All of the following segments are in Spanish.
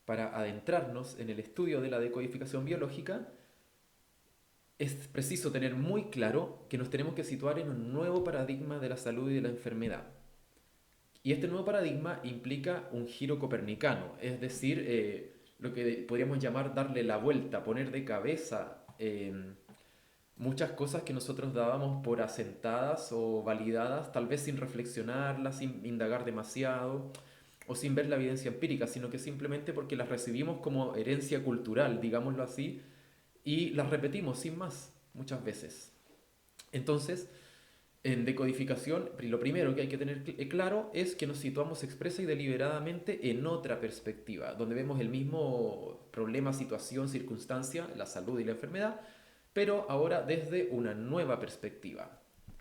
para adentrarnos en el estudio de la decodificación biológica, es preciso tener muy claro que nos tenemos que situar en un nuevo paradigma de la salud y de la enfermedad. Y este nuevo paradigma implica un giro copernicano, es decir, lo que podríamos llamar darle la vuelta, poner de cabeza muchas cosas que nosotros dábamos por asentadas o validadas, tal vez sin reflexionarlas, sin indagar demasiado o sin ver la evidencia empírica, sino que simplemente porque las recibimos como herencia cultural, digámoslo así, y las repetimos sin más muchas veces. Entonces, en decodificación, lo primero que hay que tener claro es que nos situamos expresa y deliberadamente en otra perspectiva, donde vemos el mismo problema, situación, circunstancia, la salud y la enfermedad, pero ahora desde una nueva perspectiva.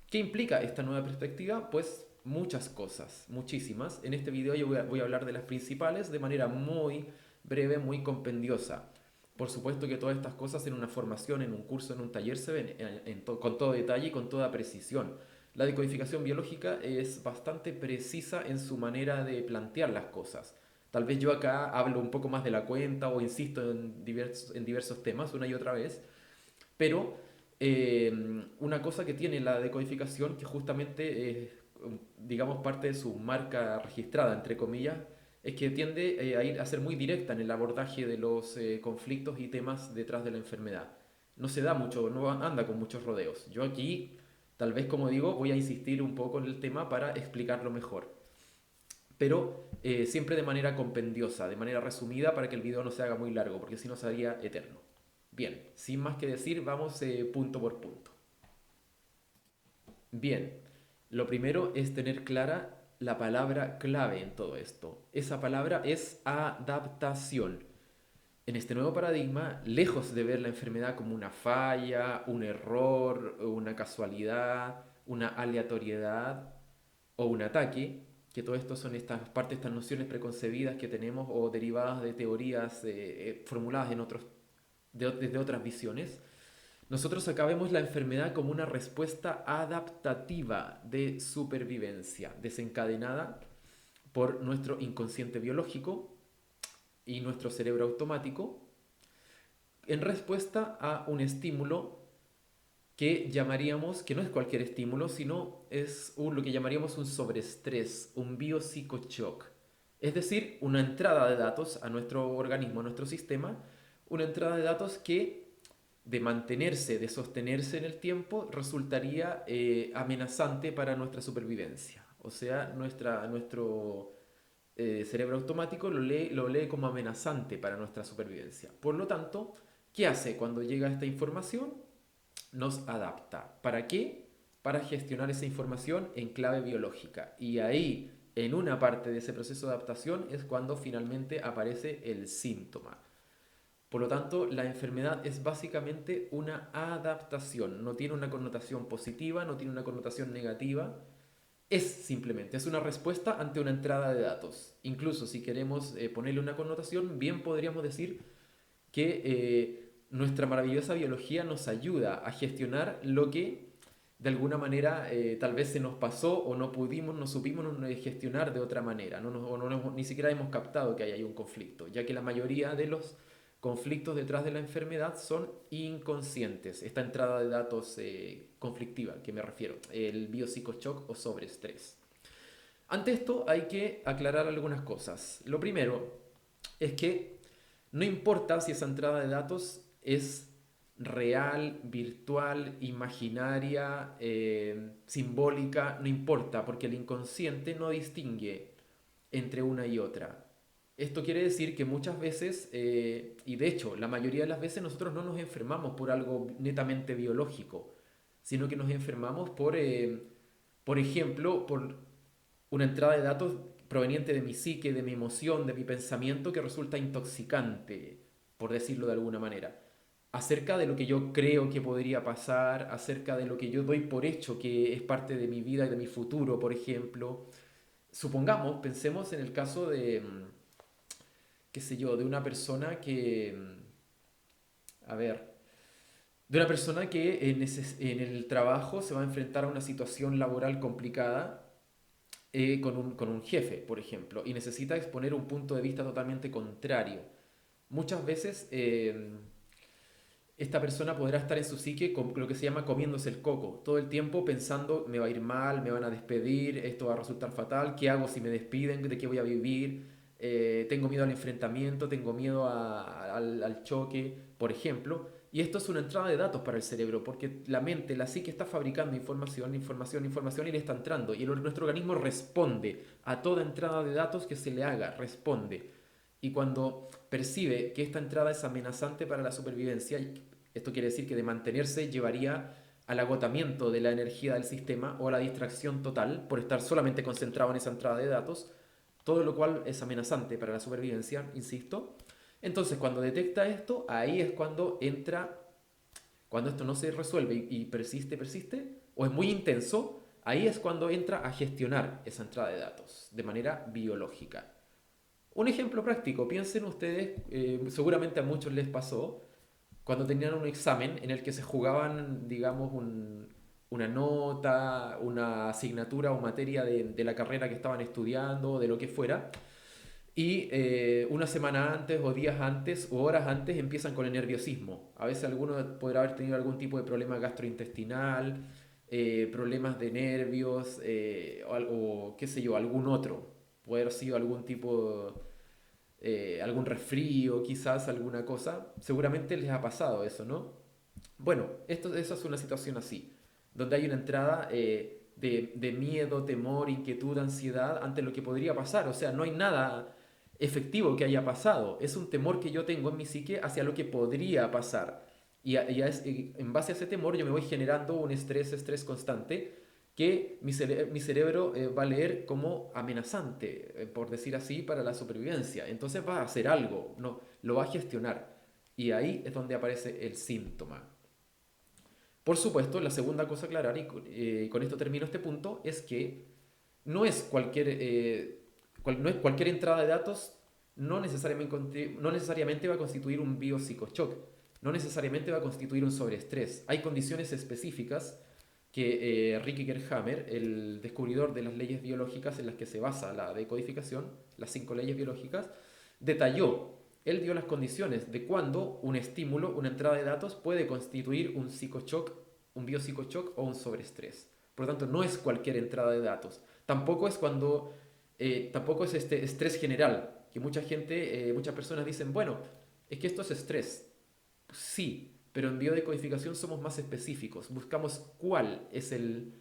¿Qué implica esta nueva perspectiva? Pues muchas cosas, muchísimas. En este video yo voy a hablar de las principales de manera muy breve, muy compendiosa. Por supuesto que todas estas cosas en una formación, en un curso, en un taller se ven con todo detalle y con toda precisión. La decodificación biológica es bastante precisa en su manera de plantear las cosas. Tal vez yo acá hablo un poco más de la cuenta o insisto en diversos temas una y otra vez, pero una cosa que tiene la decodificación, que justamente es, digamos, parte de su marca registrada, entre comillas, es que tiende a ir a ser muy directa en el abordaje de los conflictos y temas detrás de la enfermedad. No se da mucho, no anda con muchos rodeos. Yo aquí, tal vez como digo, voy a insistir un poco en el tema para explicarlo mejor, pero siempre de manera compendiosa, de manera resumida para que el video no se haga muy largo, porque si no sería eterno. Bien, sin más que decir, vamos punto por punto. Bien, lo primero es tener clara la palabra clave en todo esto. Esa palabra es adaptación. En este nuevo paradigma, lejos de ver la enfermedad como una falla, un error, una casualidad, una aleatoriedad o un ataque, que todo esto son estas partes, estas nociones preconcebidas que tenemos o derivadas de teorías formuladas en desde otras visiones, nosotros acá vemos la enfermedad como una respuesta adaptativa de supervivencia, desencadenada por nuestro inconsciente biológico y nuestro cerebro automático, en respuesta a un estímulo que llamaríamos, que no es cualquier estímulo, sino es lo que llamaríamos un sobreestrés, un biopsicochoc. Es decir, una entrada de datos a nuestro organismo, a nuestro sistema, una entrada de datos que de mantenerse, de sostenerse en el tiempo, resultaría amenazante para nuestra supervivencia. O sea, nuestro cerebro automático lo lee como amenazante para nuestra supervivencia. Por lo tanto, ¿qué hace cuando llega esta información? Nos adapta. ¿Para qué? Para gestionar esa información en clave biológica. Y ahí, en una parte de ese proceso de adaptación, es cuando finalmente aparece el síntoma. Por lo tanto, la enfermedad es básicamente una adaptación, no tiene una connotación positiva, no tiene una connotación negativa, es simplemente, es una respuesta ante una entrada de datos. Incluso si queremos ponerle una connotación, bien podríamos decir que nuestra maravillosa biología nos ayuda a gestionar lo que de alguna manera tal vez se nos pasó o no pudimos, no supimos gestionar de otra manera, o ni siquiera hemos captado que hay un conflicto, ya que la mayoría de los conflictos detrás de la enfermedad son inconscientes. Esta entrada de datos conflictiva, que me refiero, el biopsicochoc o sobreestrés. Ante esto hay que aclarar algunas cosas. Lo primero es que no importa si esa entrada de datos es real, virtual, imaginaria, simbólica, no importa, porque el inconsciente no distingue entre una y otra. Esto quiere decir que muchas veces, y de hecho la mayoría de las veces nosotros no nos enfermamos por algo netamente biológico, sino que nos enfermamos por ejemplo, por una entrada de datos proveniente de mi psique, de mi emoción, de mi pensamiento que resulta intoxicante, por decirlo de alguna manera, acerca de lo que yo creo que podría pasar, acerca de lo que yo doy por hecho que es parte de mi vida y de mi futuro, por ejemplo. Supongamos, pensemos en el caso de, qué sé yo, de una persona que, a ver, de una persona que en el trabajo se va a enfrentar a una situación laboral complicada con un jefe, por ejemplo, y necesita exponer un punto de vista totalmente contrario. Muchas veces esta persona podrá estar en su psique con lo que se llama comiéndose el coco, todo el tiempo pensando, me va a ir mal, me van a despedir, esto va a resultar fatal, ¿qué hago si me despiden? ¿De qué voy a vivir? Tengo miedo al enfrentamiento, tengo miedo al choque, por ejemplo. Y esto es una entrada de datos para el cerebro, porque la mente, la psique está fabricando información, información, información y le está entrando. Y nuestro organismo responde a toda entrada de datos que se le haga, responde. Y cuando percibe que esta entrada es amenazante para la supervivencia, esto quiere decir que de mantenerse llevaría al agotamiento de la energía del sistema o a la distracción total por estar solamente concentrado en esa entrada de datos, todo lo cual es amenazante para la supervivencia, insisto. Entonces, cuando detecta esto, ahí es cuando entra, cuando esto no se resuelve y persiste, persiste, o es muy intenso, ahí es cuando entra a gestionar esa entrada de datos de manera biológica. Un ejemplo práctico, piensen ustedes, seguramente a muchos les pasó, cuando tenían un examen en el que se jugaban, digamos, una nota, una asignatura o materia de la carrera que estaban estudiando, de lo que fuera, y una semana antes o días antes o horas antes empiezan con el nerviosismo. A veces alguno podrá haber tenido algún tipo de problema gastrointestinal, problemas de nervios o qué sé yo, algún otro. Puede haber sido algún tipo, algún resfrío, quizás alguna cosa. Seguramente les ha pasado eso, ¿no? Bueno, eso es una situación así, donde hay una entrada de miedo, temor, inquietud, ansiedad ante lo que podría pasar. O sea, no hay nada efectivo que haya pasado. Es un temor que yo tengo en mi psique hacia lo que podría pasar. En base a ese temor yo me voy generando un estrés constante que mi cerebro va a leer como amenazante, por decir así, para la supervivencia. Entonces va a hacer algo, no, lo va a gestionar. Y ahí es donde aparece el síntoma. Por supuesto, la segunda cosa a aclarar, y con esto termino este punto, es que no es cualquier, no es cualquier entrada de datos, no necesariamente va a constituir un biopsicochoc, no necesariamente va a constituir un sobreestrés. Hay condiciones específicas que Ricky Kerrhammer, el descubridor de las leyes biológicas en las que se basa la decodificación, las 5 leyes biológicas, detalló. Él dio las condiciones de cuándo un estímulo, una entrada de datos, puede constituir un psicochoc, un biopsicochoc o un sobreestrés. Por lo tanto, no es cualquier entrada de datos. Tampoco es este estrés general, que mucha gente, muchas personas dicen, bueno, es que esto es estrés. Sí, pero en biodecodificación somos más específicos. Buscamos cuál es el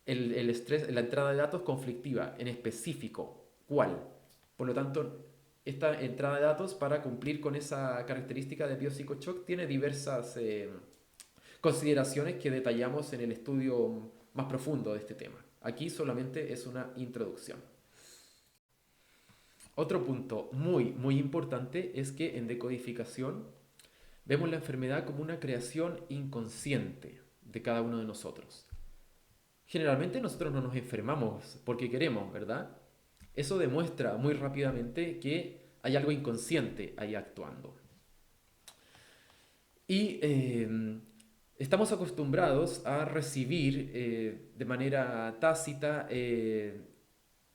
estrés, la entrada de datos conflictiva, en específico, cuál. Por lo tanto, esta entrada de datos para cumplir con esa característica de biopsicochoc tiene diversas consideraciones que detallamos en el estudio más profundo de este tema. Aquí solamente es una introducción. Otro punto muy importante es que en decodificación vemos la enfermedad como una creación inconsciente de cada uno de nosotros. Generalmente nosotros no nos enfermamos porque queremos, ¿verdad? Eso demuestra muy rápidamente que hay algo inconsciente ahí actuando. Y estamos acostumbrados a recibir de manera tácita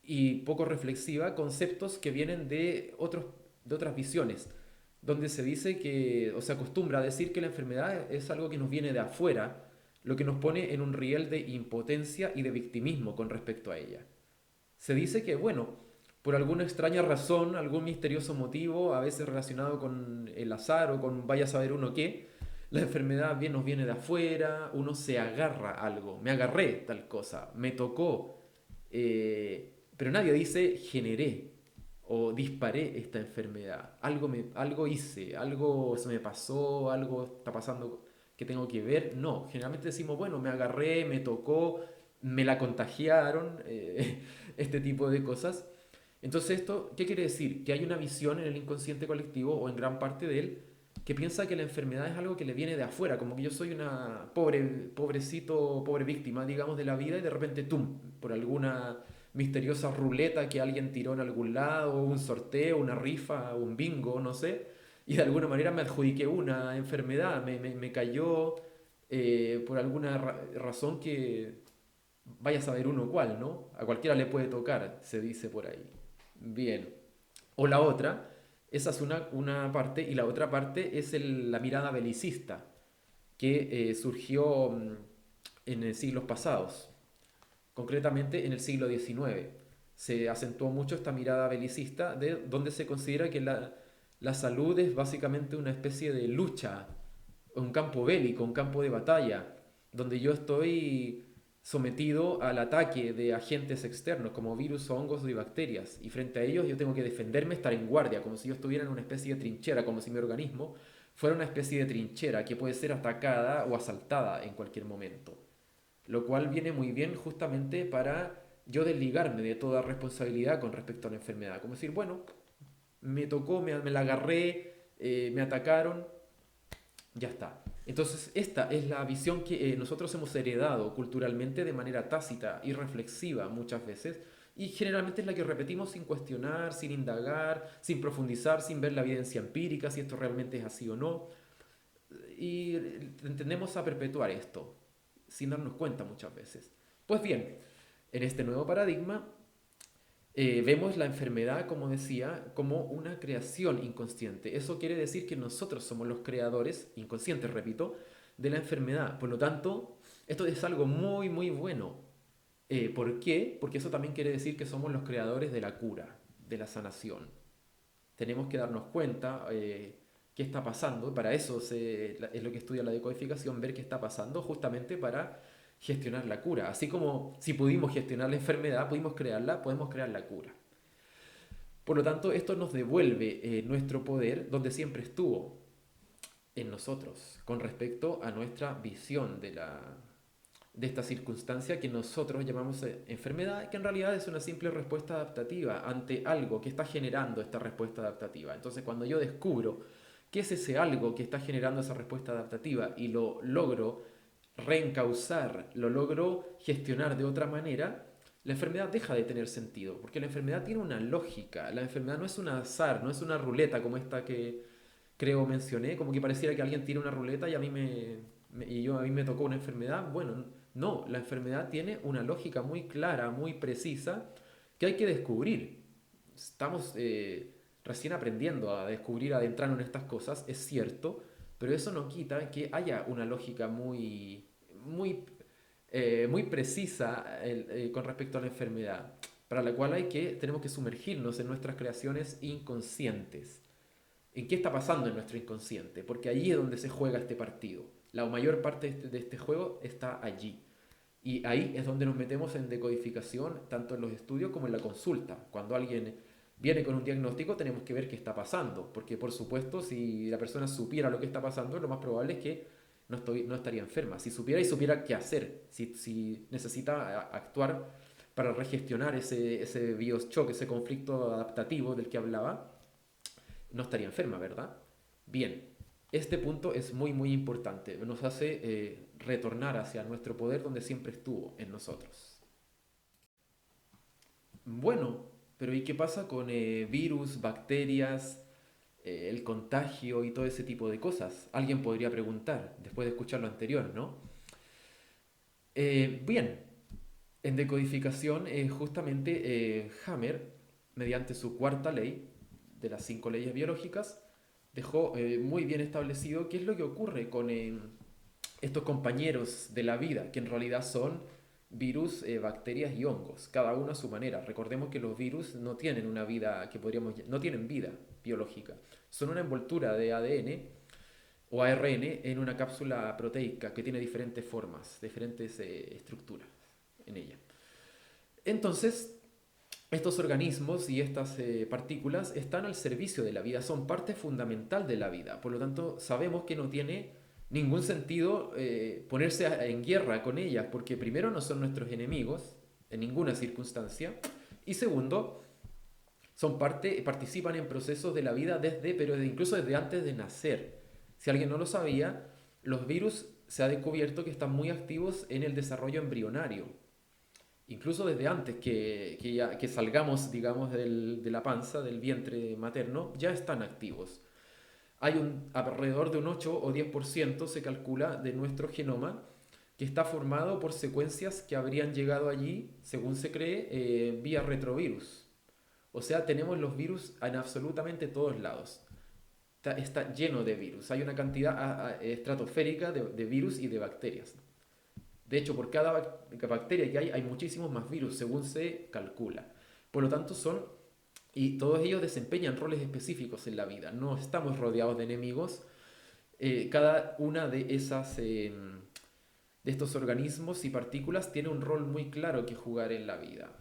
y poco reflexiva conceptos que vienen de otras visiones, donde se dice que, o se acostumbra a decir que la enfermedad es algo que nos viene de afuera, lo que nos pone en un riel de impotencia y de victimismo con respecto a ella. Se dice que, bueno, por alguna extraña razón, algún misterioso motivo, a veces relacionado con el azar o con vaya a saber uno qué, la enfermedad bien nos viene de afuera, uno se agarra a algo, me agarré tal cosa, me tocó, pero nadie dice generé o disparé esta enfermedad, algo hice, algo se me pasó, algo está pasando que tengo que ver. No, generalmente decimos, bueno, me agarré, me tocó, me la contagiaron, este tipo de cosas. Entonces, ¿esto qué quiere decir? Que hay una visión en el inconsciente colectivo o en gran parte de él que piensa que la enfermedad es algo que le viene de afuera, como que yo soy una pobre víctima, digamos, de la vida y de repente, ¡tum!, por alguna misteriosa ruleta que alguien tiró en algún lado, un sorteo, una rifa, un bingo, no sé, y de alguna manera me adjudiqué una enfermedad, me cayó por alguna razón Vaya a saber uno cuál, ¿no? A cualquiera le puede tocar, se dice por ahí. Bien. O la otra, esa es una parte, y la otra parte es la mirada belicista, que surgió en siglos pasados, concretamente en el siglo XIX. Se acentuó mucho esta mirada belicista, de donde se considera que la salud es básicamente una especie de lucha, un campo bélico, un campo de batalla, donde yo estoy sometido al ataque de agentes externos como virus, hongos y bacterias, y frente a ellos yo tengo que defenderme, estar en guardia, como si yo estuviera en una especie de trinchera, como si mi organismo fuera una especie de trinchera que puede ser atacada o asaltada en cualquier momento, lo cual viene muy bien justamente para yo desligarme de toda responsabilidad con respecto a la enfermedad, como decir, bueno, me tocó, me la agarré, me atacaron, ya está. Entonces, esta es la visión que nosotros hemos heredado culturalmente de manera tácita y reflexiva muchas veces, y generalmente es la que repetimos sin cuestionar, sin indagar, sin profundizar, sin ver la evidencia empírica, si esto realmente es así o no. Y tendemos a perpetuar esto, sin darnos cuenta muchas veces. Pues bien, en este nuevo paradigma vemos la enfermedad, como decía, como una creación inconsciente. Eso quiere decir que nosotros somos los creadores, inconscientes, repito, de la enfermedad. Por lo tanto, esto es algo muy, muy bueno. ¿Por qué? Porque eso también quiere decir que somos los creadores de la cura, de la sanación. Tenemos que darnos cuenta qué está pasando. Para eso es lo que estudia la decodificación, ver qué está pasando, justamente para gestionar la cura. Así como si pudimos gestionar la enfermedad, pudimos crearla, podemos crear la cura. Por lo tanto, esto nos devuelve nuestro poder donde siempre estuvo, en nosotros, con respecto a nuestra visión de esta circunstancia que nosotros llamamos enfermedad, que en realidad es una simple respuesta adaptativa ante algo que está generando esta respuesta adaptativa. Entonces, cuando yo descubro qué es ese algo que está generando esa respuesta adaptativa y lo logro reencauzar, lo logro gestionar de otra manera, la enfermedad deja de tener sentido, porque la enfermedad tiene una lógica, la enfermedad no es un azar, no es una ruleta como esta que creo mencioné, como que pareciera que alguien tira una ruleta y a mí me tocó una enfermedad. Bueno, no, la enfermedad tiene una lógica muy clara, muy precisa, que hay que descubrir. Estamos recién aprendiendo a descubrir, a adentrarnos en estas cosas, es cierto, pero eso no quita que haya una lógica muy precisa con respecto a la enfermedad, para la cual tenemos que sumergirnos en nuestras creaciones inconscientes. ¿En qué está pasando en nuestro inconsciente? Porque allí es donde se juega este partido. La mayor parte de este juego está allí. Y ahí es donde nos metemos en decodificación, tanto en los estudios como en la consulta. Cuando alguien viene con un diagnóstico, tenemos que ver qué está pasando. Porque, por supuesto, si la persona supiera lo que está pasando, lo más probable es que no estaría enferma. Si supiera y supiera qué hacer, si necesita actuar para regestionar ese bioshock, ese conflicto adaptativo del que hablaba, no estaría enferma, ¿verdad? Bien, este punto es muy, muy importante. Nos hace retornar hacia nuestro poder donde siempre estuvo en nosotros. Bueno, pero ¿y qué pasa con virus, bacterias, el contagio y todo ese tipo de cosas? Alguien podría preguntar, después de escuchar lo anterior, ¿no? Bien, en decodificación, justamente Hammer, mediante su cuarta ley de las cinco leyes biológicas, dejó muy bien establecido qué es lo que ocurre con estos compañeros de la vida, que en realidad son virus, bacterias y hongos, cada uno a su manera. Recordemos que los virus no tienen una vida no tienen vida biológica, son una envoltura de ADN o ARN en una cápsula proteica que tiene diferentes formas, diferentes estructuras en ella. Entonces, estos organismos y estas partículas están al servicio de la vida, son parte fundamental de la vida. Por lo tanto, sabemos que no tiene ningún sentido ponerse en guerra con ellas, porque primero no son nuestros enemigos en ninguna circunstancia, y segundo, participan en procesos de la vida pero incluso desde antes de nacer. Si alguien no lo sabía, los virus se ha descubierto que están muy activos en el desarrollo embrionario, incluso desde antes que salgamos, digamos, de la panza, del vientre materno, ya están activos. Alrededor de un 8 o 10% se calcula de nuestro genoma que está formado por secuencias que habrían llegado allí, según se cree, vía retrovirus. O sea, tenemos los virus en absolutamente todos lados. Está lleno de virus. Hay una cantidad estratosférica de virus y de bacterias. De hecho, por cada bacteria que hay muchísimos más virus, según se calcula. Por lo tanto, y todos ellos desempeñan roles específicos en la vida. No estamos rodeados de enemigos. Cada una de estos organismos y partículas tiene un rol muy claro que jugar en la vida.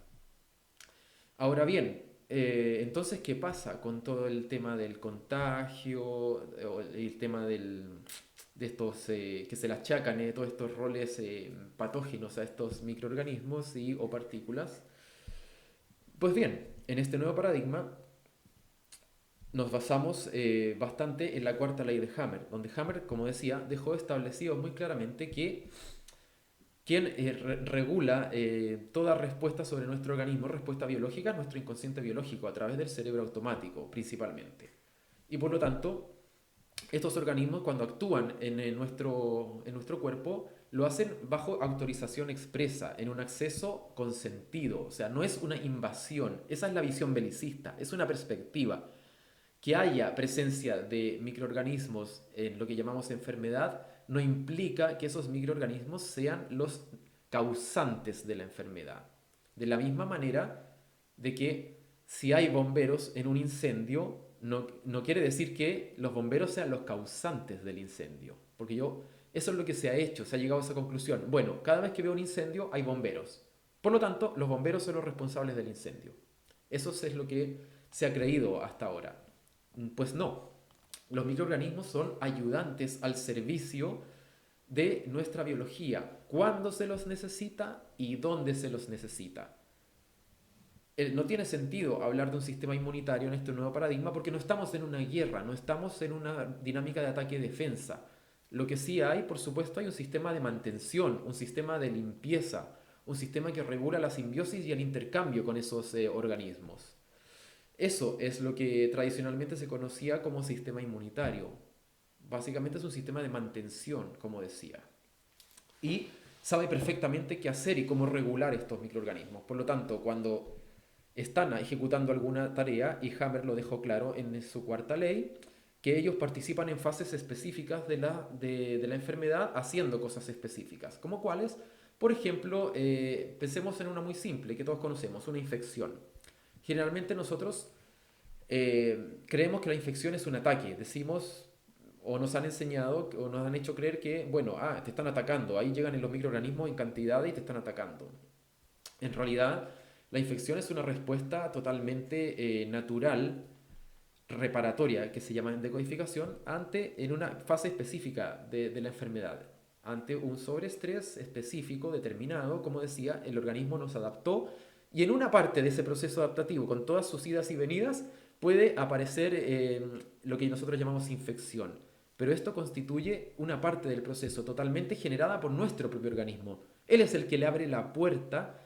Ahora bien, entonces, ¿qué pasa con todo el tema del contagio, o el tema de estos que se le achacan, todos estos roles patógenos a estos microorganismos o partículas? Pues bien, en este nuevo paradigma nos basamos bastante en la cuarta ley de Hammer, donde Hammer, como decía, dejó establecido muy claramente que quien regula toda respuesta sobre nuestro organismo, respuesta biológica, es nuestro inconsciente biológico, a través del cerebro automático, principalmente. Y por lo tanto, estos organismos, cuando actúan en nuestro cuerpo, lo hacen bajo autorización expresa, en un acceso consentido. O sea, no es una invasión. Esa es la visión belicista, es una perspectiva. Que haya presencia de microorganismos en lo que llamamos enfermedad no implica que esos microorganismos sean los causantes de la enfermedad. De la misma manera de que si hay bomberos en un incendio, no quiere decir que los bomberos sean los causantes del incendio. Porque eso es lo que se ha hecho, se ha llegado a esa conclusión. Bueno, cada vez que veo un incendio hay bomberos. Por lo tanto, los bomberos son los responsables del incendio. Eso es lo que se ha creído hasta ahora. Pues no, los microorganismos son ayudantes al servicio de nuestra biología, cuándo se los necesita y dónde se los necesita. No tiene sentido hablar de un sistema inmunitario en este nuevo paradigma porque no estamos en una guerra, no estamos en una dinámica de ataque-defensa. Lo que sí hay, por supuesto, hay un sistema de mantención, un sistema de limpieza, un sistema que regula la simbiosis y el intercambio con esos organismos. Eso es lo que tradicionalmente se conocía como sistema inmunitario. Básicamente es un sistema de mantención, como decía. Y sabe perfectamente qué hacer y cómo regular estos microorganismos. Por lo tanto, cuando están ejecutando alguna tarea, y Hammer lo dejó claro en su cuarta ley, que ellos participan en fases específicas de la enfermedad haciendo cosas específicas. ¿Como cuáles? Por ejemplo, pensemos en una muy simple que todos conocemos, una infección. Generalmente nosotros creemos que la infección es un ataque. Decimos, o nos han enseñado, o nos han hecho creer que, bueno, te están atacando. Ahí llegan los microorganismos en cantidad y te están atacando. En realidad, la infección es una respuesta totalmente natural, reparatoria, que se llama en decodificación, en una fase específica de la enfermedad. Ante un sobreestrés específico, determinado, como decía, el organismo nos adaptó y en una parte de ese proceso adaptativo, con todas sus idas y venidas, puede aparecer lo que nosotros llamamos infección. Pero esto constituye una parte del proceso totalmente generada por nuestro propio organismo. Él es el que le abre la puerta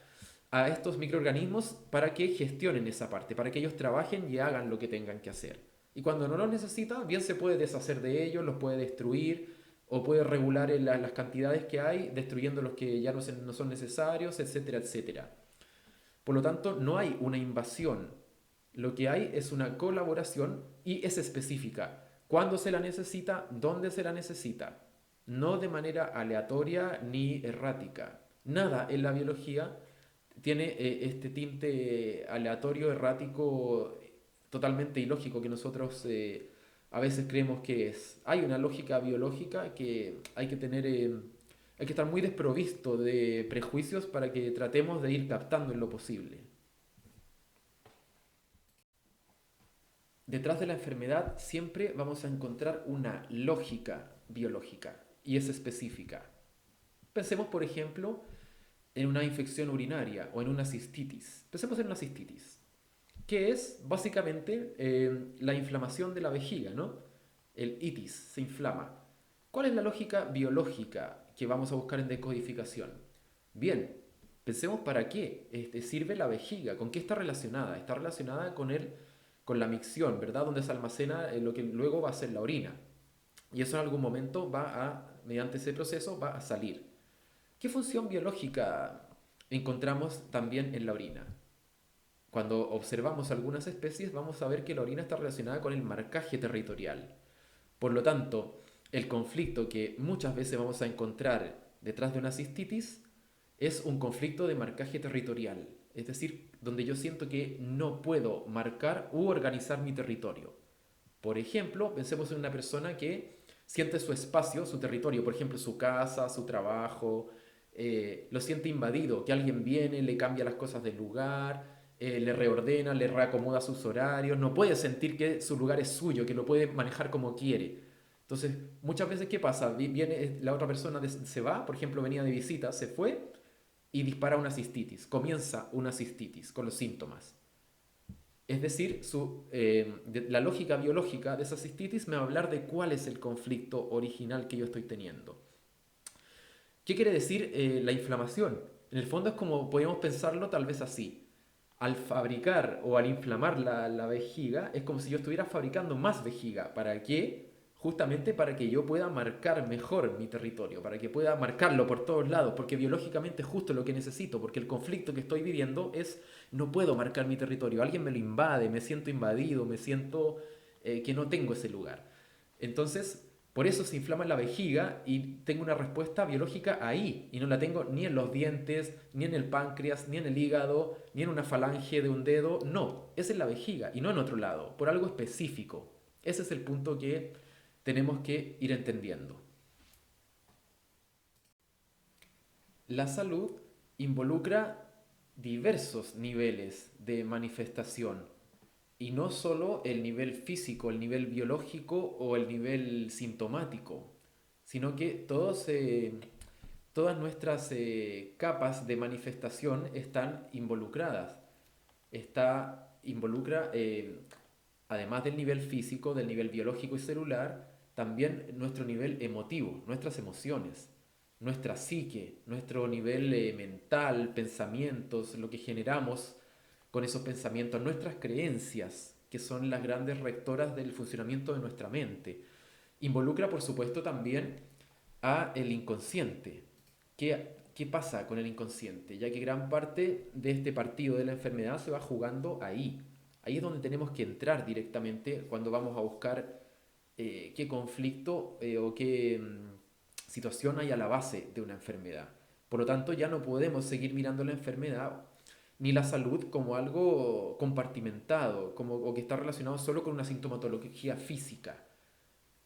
a estos microorganismos para que gestionen esa parte, para que ellos trabajen y hagan lo que tengan que hacer. Y cuando no los necesita, bien se puede deshacer de ellos, los puede destruir o puede regular las cantidades que hay, destruyendo los que ya no son necesarios, etcétera, etcétera. Por lo tanto, no hay una invasión. Lo que hay es una colaboración y es específica. ¿Cuándo se la necesita? ¿Dónde se la necesita? No de manera aleatoria ni errática. Nada en la biología tiene este tinte aleatorio, errático, totalmente ilógico que nosotros a veces creemos que es. Hay una lógica biológica que hay que estar muy desprovisto de prejuicios para que tratemos de ir captando en lo posible. Detrás de la enfermedad siempre vamos a encontrar una lógica biológica y es específica. Pensemos, por ejemplo, en una infección urinaria o en una cistitis. Pensemos en una cistitis, que es básicamente la inflamación de la vejiga, ¿no? El itis se inflama. ¿Cuál es la lógica biológica que vamos a buscar en decodificación? Bien, pensemos para qué sirve la vejiga, con qué está relacionada. Está relacionada con la micción, ¿verdad? Donde se almacena lo que luego va a ser la orina. Y eso en algún momento mediante ese proceso va a salir. ¿Qué función biológica encontramos también en la orina? Cuando observamos algunas especies vamos a ver que la orina está relacionada con el marcaje territorial. Por lo tanto, el conflicto que muchas veces vamos a encontrar detrás de una cistitis es un conflicto de marcaje territorial, es decir, donde yo siento que no puedo marcar u organizar mi territorio. Por ejemplo, pensemos en una persona que siente su espacio, su territorio, por ejemplo, su casa, su trabajo, lo siente invadido, que alguien viene, le cambia las cosas del lugar, le reordena, le reacomoda sus horarios, no puede sentir que su lugar es suyo, que lo puede manejar como quiere. Entonces, muchas veces, ¿qué pasa? Viene la otra persona, se va, por ejemplo, venía de visita, se fue y dispara una cistitis, comienza una cistitis con los síntomas. Es decir, la lógica biológica de esa cistitis me va a hablar de cuál es el conflicto original que yo estoy teniendo. ¿Qué quiere decir la inflamación? En el fondo es como podríamos pensarlo tal vez así. Al fabricar o al inflamar la vejiga, es como si yo estuviera fabricando más vejiga. ¿Para qué? Justamente para que yo pueda marcar mejor mi territorio, para que pueda marcarlo por todos lados, porque biológicamente es justo lo que necesito, porque el conflicto que estoy viviendo es no puedo marcar mi territorio, alguien me lo invade, me siento invadido, me siento que no tengo ese lugar. Entonces, por eso se inflama la vejiga y tengo una respuesta biológica ahí. Y no la tengo ni en los dientes, ni en el páncreas, ni en el hígado, ni en una falange de un dedo. No, es en la vejiga y no en otro lado, por algo específico. Ese es el punto que tenemos que ir entendiendo. La salud involucra diversos niveles de manifestación y no solo el nivel físico, el nivel biológico o el nivel sintomático, sino que todas nuestras capas de manifestación están involucradas. Involucra, además del nivel físico, del nivel biológico y celular, también nuestro nivel emotivo, nuestras emociones, nuestra psique, nuestro nivel mental, pensamientos, lo que generamos con esos pensamientos, nuestras creencias, que son las grandes rectoras del funcionamiento de nuestra mente. Involucra, por supuesto, también a el inconsciente. ¿Qué pasa con el inconsciente? Ya que gran parte de este partido de la enfermedad se va jugando ahí. Ahí es donde tenemos que entrar directamente cuando vamos a buscar qué conflicto o qué situación hay a la base de una enfermedad. Por lo tanto, ya no podemos seguir mirando la enfermedad ni la salud como algo compartimentado, o que está relacionado solo con una sintomatología física,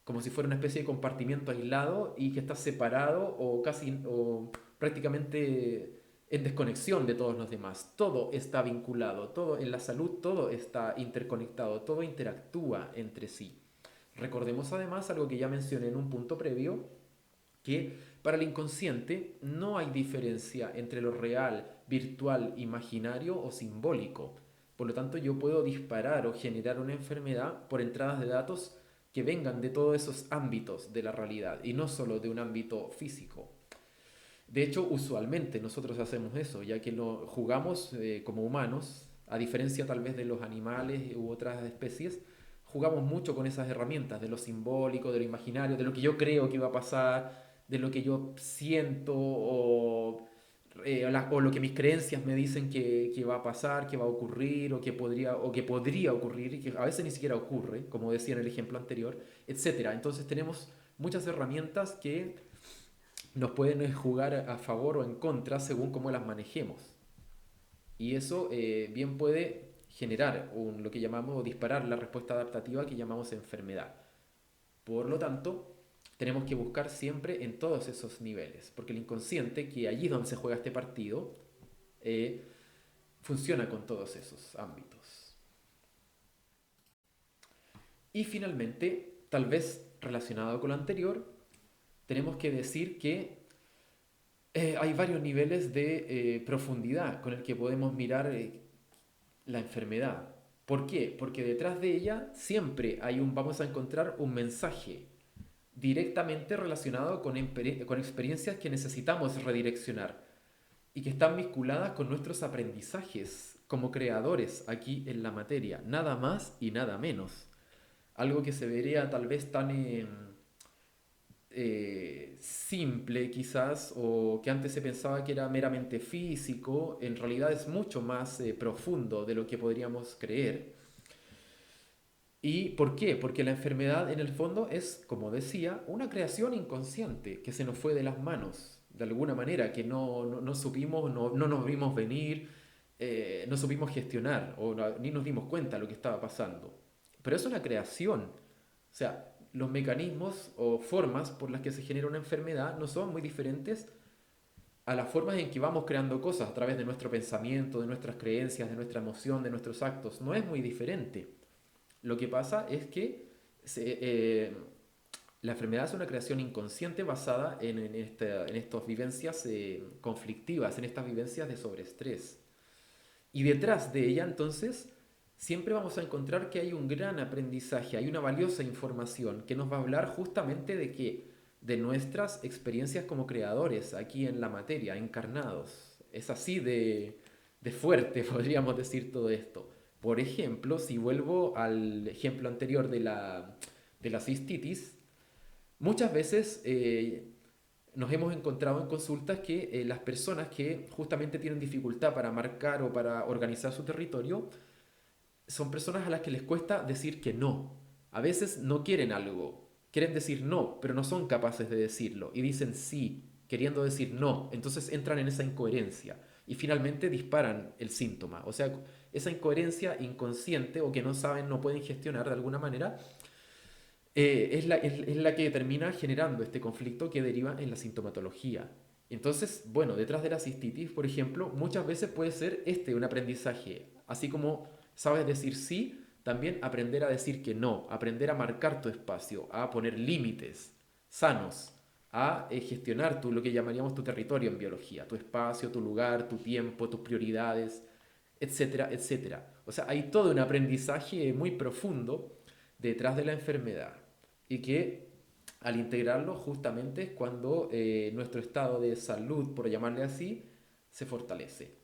como si fuera una especie de compartimiento aislado y que está separado o casi o prácticamente en desconexión de todos los demás. Todo está vinculado, todo en la salud, todo está interconectado, todo interactúa entre sí. Recordemos además algo que ya mencioné en un punto previo, que para el inconsciente no hay diferencia entre lo real, virtual, imaginario o simbólico. Por lo tanto, yo puedo disparar o generar una enfermedad por entradas de datos que vengan de todos esos ámbitos de la realidad y no solo de un ámbito físico. De hecho, usualmente nosotros hacemos eso, ya que lo jugamos como humanos, a diferencia tal vez de los animales u otras especies, jugamos mucho con esas herramientas de lo simbólico, de lo imaginario, de lo que yo creo que va a pasar, de lo que yo siento o lo que mis creencias me dicen que va a pasar, que va a ocurrir o que podría ocurrir y que a veces ni siquiera ocurre, como decía en el ejemplo anterior, etcétera. Entonces tenemos muchas herramientas que nos pueden jugar a favor o en contra según cómo las manejemos. Y eso bien puede generar lo que llamamos o disparar la respuesta adaptativa que llamamos enfermedad. Por lo tanto, tenemos que buscar siempre en todos esos niveles, porque el inconsciente, que allí es donde se juega este partido, eh, funciona con todos esos ámbitos. Y finalmente, tal vez relacionado con lo anterior, tenemos que decir que hay varios niveles de profundidad con el que podemos mirar la enfermedad. ¿Por qué? Porque detrás de ella siempre vamos a encontrar un mensaje directamente relacionado con experiencias que necesitamos redireccionar y que están vinculadas con nuestros aprendizajes como creadores aquí en la materia, nada más y nada menos. Algo que se vería tal vez simple quizás, o que antes se pensaba que era meramente físico, en realidad es mucho más profundo de lo que podríamos creer. ¿Y por qué? Porque la enfermedad en el fondo es, como decía, una creación inconsciente que se nos fue de las manos, de alguna manera, que no supimos, no nos vimos venir, no supimos gestionar ni nos dimos cuenta de lo que estaba pasando. Pero es una creación. O sea, los mecanismos o formas por las que se genera una enfermedad no son muy diferentes a las formas en que vamos creando cosas a través de nuestro pensamiento, de nuestras creencias, de nuestra emoción, de nuestros actos. No es muy diferente. Lo que pasa es que se- eh, la enfermedad es una creación inconsciente basada en estas vivencias conflictivas, en estas vivencias de sobreestrés. Y detrás de ella, entonces, siempre vamos a encontrar que hay un gran aprendizaje, hay una valiosa información que nos va a hablar justamente de que de nuestras experiencias como creadores aquí en la materia, encarnados. Es así de fuerte, podríamos decir todo esto. Por ejemplo, si vuelvo al ejemplo anterior de la cistitis, muchas veces nos hemos encontrado en consultas que las personas que justamente tienen dificultad para marcar o para organizar su territorio son personas a las que les cuesta decir que no. A veces no quieren algo, quieren decir no, pero no son capaces de decirlo y dicen sí, queriendo decir no. Entonces entran en esa incoherencia y finalmente disparan el síntoma. O sea, esa incoherencia inconsciente o que no saben, no pueden gestionar de alguna manera, es la que termina generando este conflicto que deriva en la sintomatología. Entonces, bueno, detrás de la cistitis, por ejemplo, muchas veces puede ser un aprendizaje. Así como sabes decir sí, también aprender a decir que no, aprender a marcar tu espacio, a poner límites sanos, a gestionar lo que llamaríamos tu territorio en biología, tu espacio, tu lugar, tu tiempo, tus prioridades, etcétera, etcétera. O sea, hay todo un aprendizaje muy profundo detrás de la enfermedad y que al integrarlo justamente es cuando nuestro estado de salud, por llamarle así, se fortalece.